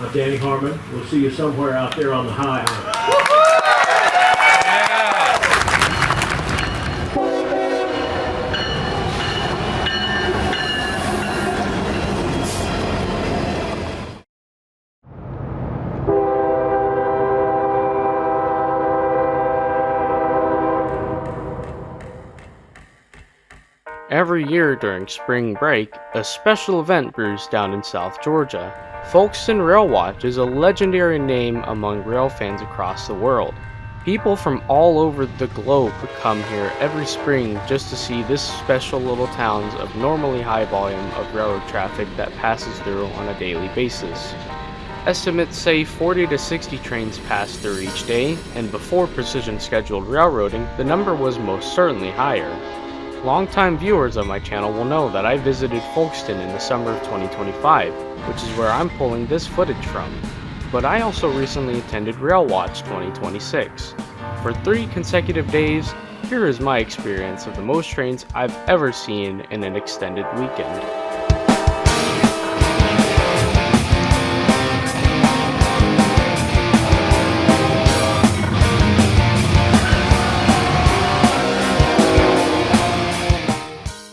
I'm Danny Harmon. We'll see you somewhere out there on the high island. Every year during spring break, a special event brews down in South Georgia. Folkston Railwatch is a legendary name among rail fans across the world. People from all over the globe come here every spring just to see this special little town's abnormally high volume of railroad traffic that passes through on a daily basis. Estimates say 40 to 60 trains pass through each day, and before precision scheduled railroading, the number was most certainly higher. Longtime viewers of my channel will know that I visited Folkston in the summer of 2025, which is where I'm pulling this footage from. But I also recently attended Railwatch 2026. For 3 consecutive days, here is my experience of the most trains I've ever seen in an extended weekend.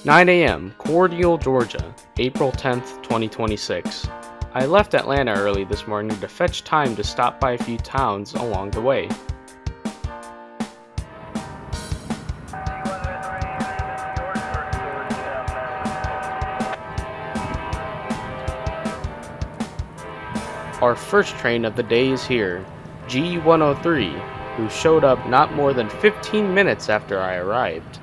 "9 a.m., Cordial, Georgia, April 10th, 2026. I left Atlanta early this morning to fetch time to stop by a few towns along the way. Our first train of the day is here, G103, who showed up not more than 15 minutes after I arrived.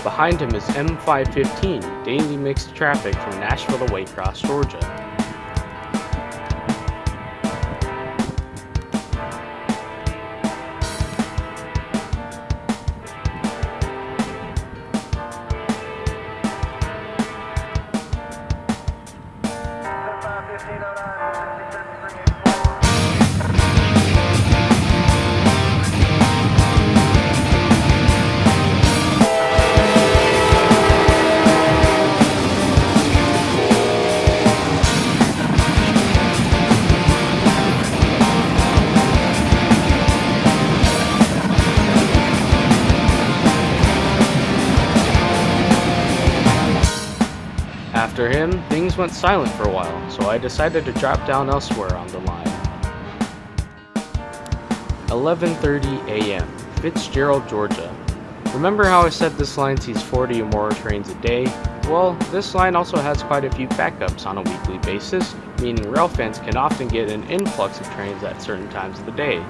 Behind him is M515, daily mixed traffic from Nashville to Waycross, Georgia. After him, things went silent for a while, so I decided to drop down elsewhere on the line. 11:30 a.m., Fitzgerald, Georgia. Remember how I said this line sees 40 or more trains a day? Well, this line also has quite a few backups on a weekly basis, meaning rail fans can often get an influx of trains at certain times of the day.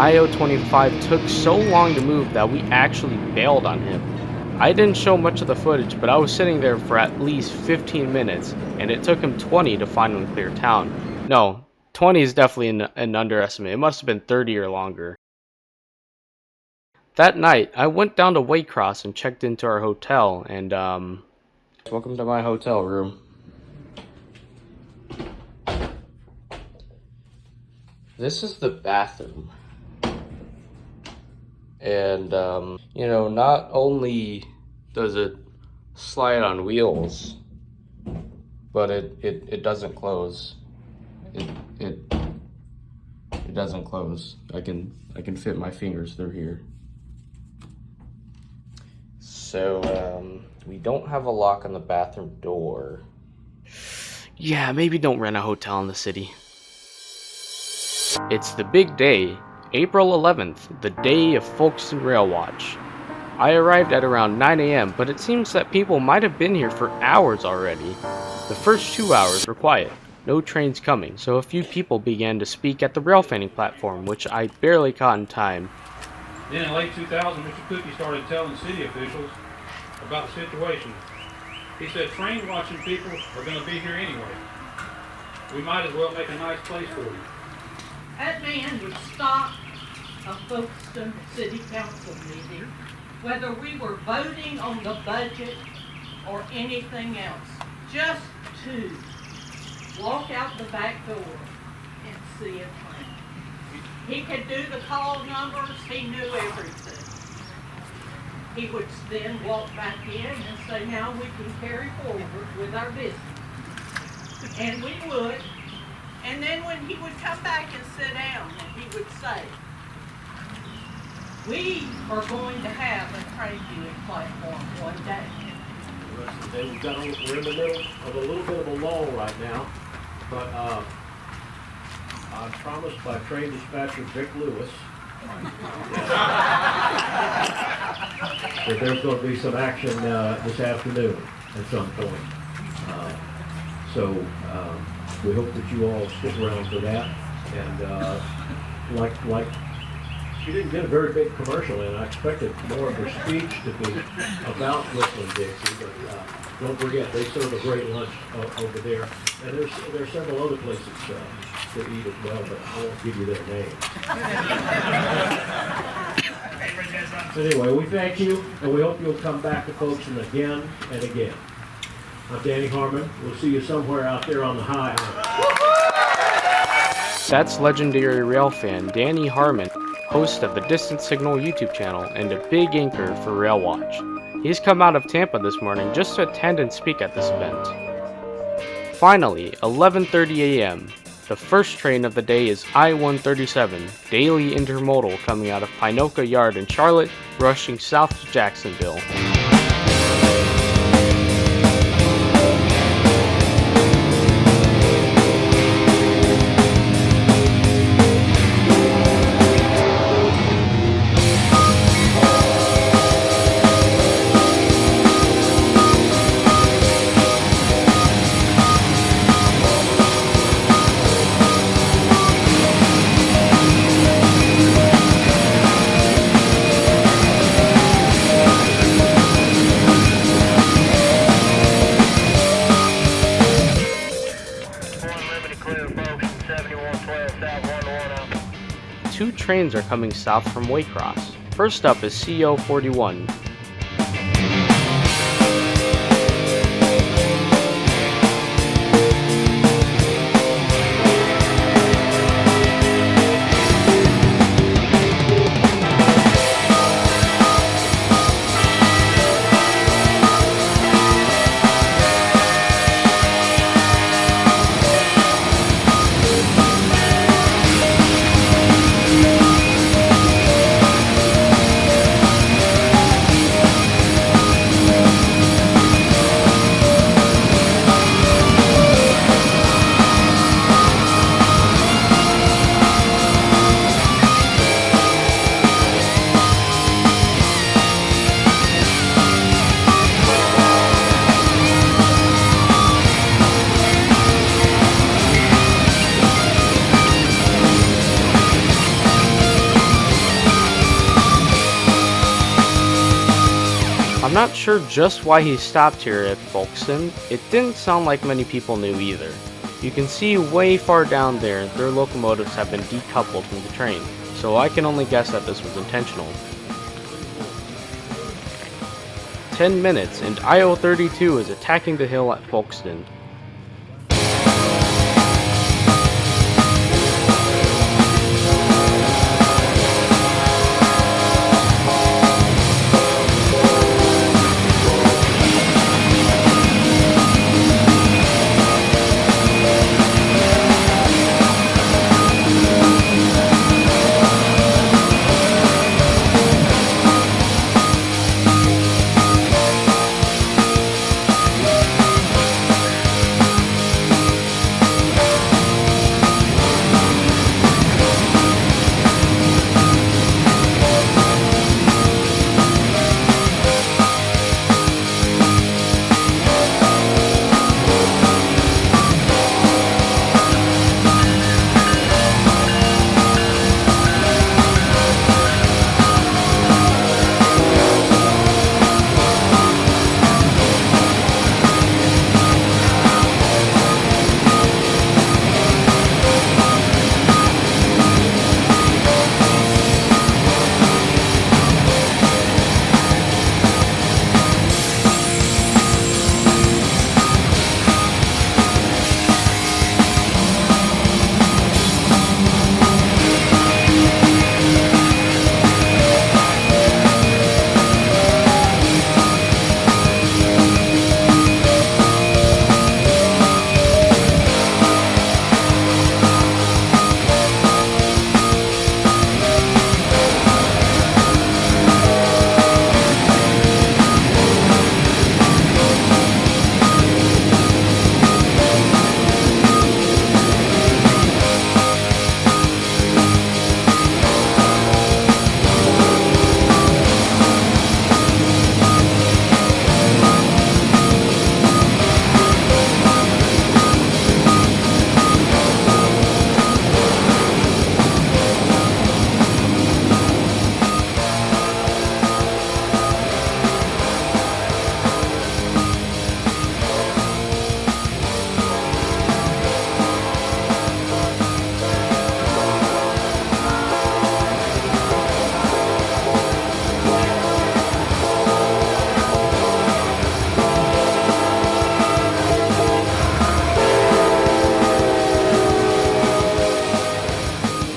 IO-25 took so long to move that we actually bailed on him. I didn't show much of the footage, but I was sitting there for at least 15 minutes, and it took him 20 to finally clear town. No, 20 is definitely an underestimate. It must have been 30 or longer. That night, I went down to Waycross and checked into our hotel, and welcome to my hotel room. This is the bathroom. And, not only does it slide on wheels, but it doesn't close. It doesn't close. I can fit my fingers through here. So, we don't have a lock on the bathroom door. Yeah, maybe don't rent a hotel in the city. It's the big day, April 11th, the day of Folkston Railwatch. I arrived at around 9 a.m., but it seems that people might have been here for hours already. The first 2 hours were quiet, no trains coming, so a few people began to speak at the rail fanning platform, which I barely caught in time. Then in late 2000, Mr. Cookie started telling city officials about the situation. He said train watching people are going to be here anyway. We might as well make a nice place for you. That man would stop a Folkston City Council meeting, whether we were voting on the budget or anything else, just to walk out the back door and see a train. He could do the call numbers, he knew everything. He would then walk back in and say, now we can carry forward with our business. And we would. And then when he would come back and sit down, he would say, we are going to have a train viewing platform one day. We're in the middle of a little bit of a lull right now, but I'm promised by train dispatcher Vic Lewis that there's going to be some action this afternoon at some point. So we hope that you all stick around for that. And like she didn't get a very big commercial in. I expected more of her speech to be about Whistling Dixie, but don't forget they serve a great lunch over there. And there's several other places to eat as well, but I won't give you their names. Anyway, we thank you, and we hope you'll come back to Folkston again and again. I'm Danny Harmon. We'll see you somewhere out there on the high island. That's legendary rail fan Danny Harmon, host of the Distant Signal YouTube channel and a big anchor for Railwatch. He's come out of Tampa this morning just to attend and speak at this event. Finally, 11:30 a.m. The first train of the day is I-137, daily intermodal coming out of Pinoca Yard in Charlotte, rushing south to Jacksonville. Two trains are coming south from Waycross. First up is CO 41. I'm not sure just why he stopped here at Folkston. It didn't sound like many people knew either. You can see way far down there their locomotives have been decoupled from the train, so I can only guess that this was intentional. 10 minutes and IO-32 is attacking the hill at Folkston.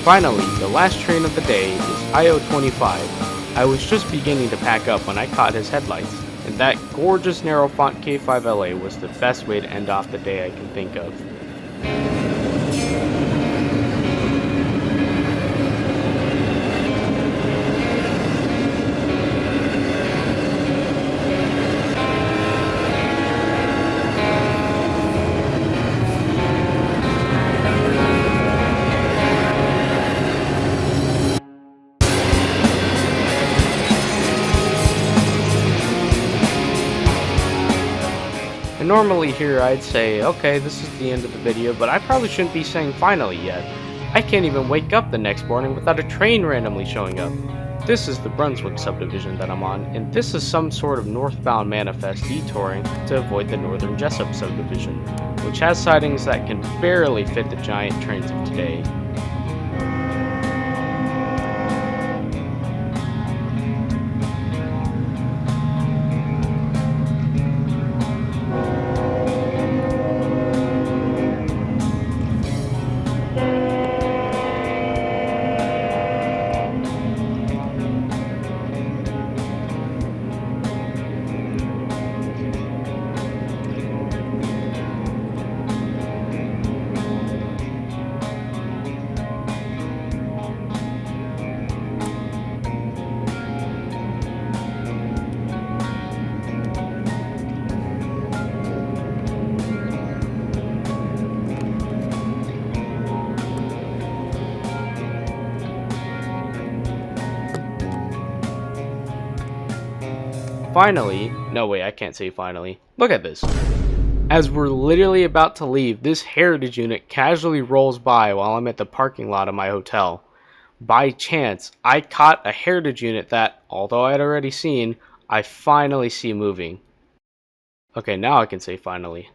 Finally, the last train of the day is IO-25. I was just beginning to pack up when I caught his headlights, and that gorgeous narrow font K5LA was the best way to end off the day I can think of. And normally here I'd say, okay, this is the end of the video, but I probably shouldn't be saying finally yet. I can't even wake up the next morning without a train randomly showing up. This is the Brunswick subdivision that I'm on, and this is some sort of northbound manifest detouring to avoid the northern Jessup subdivision, which has sidings that can barely fit the giant trains of today. Finally, no way, I can't say finally. Look at this. As we're literally about to leave, this heritage unit casually rolls by while I'm at the parking lot of my hotel. By chance, I caught a heritage unit that, although I had already seen, I finally see moving. Okay, now I can say finally.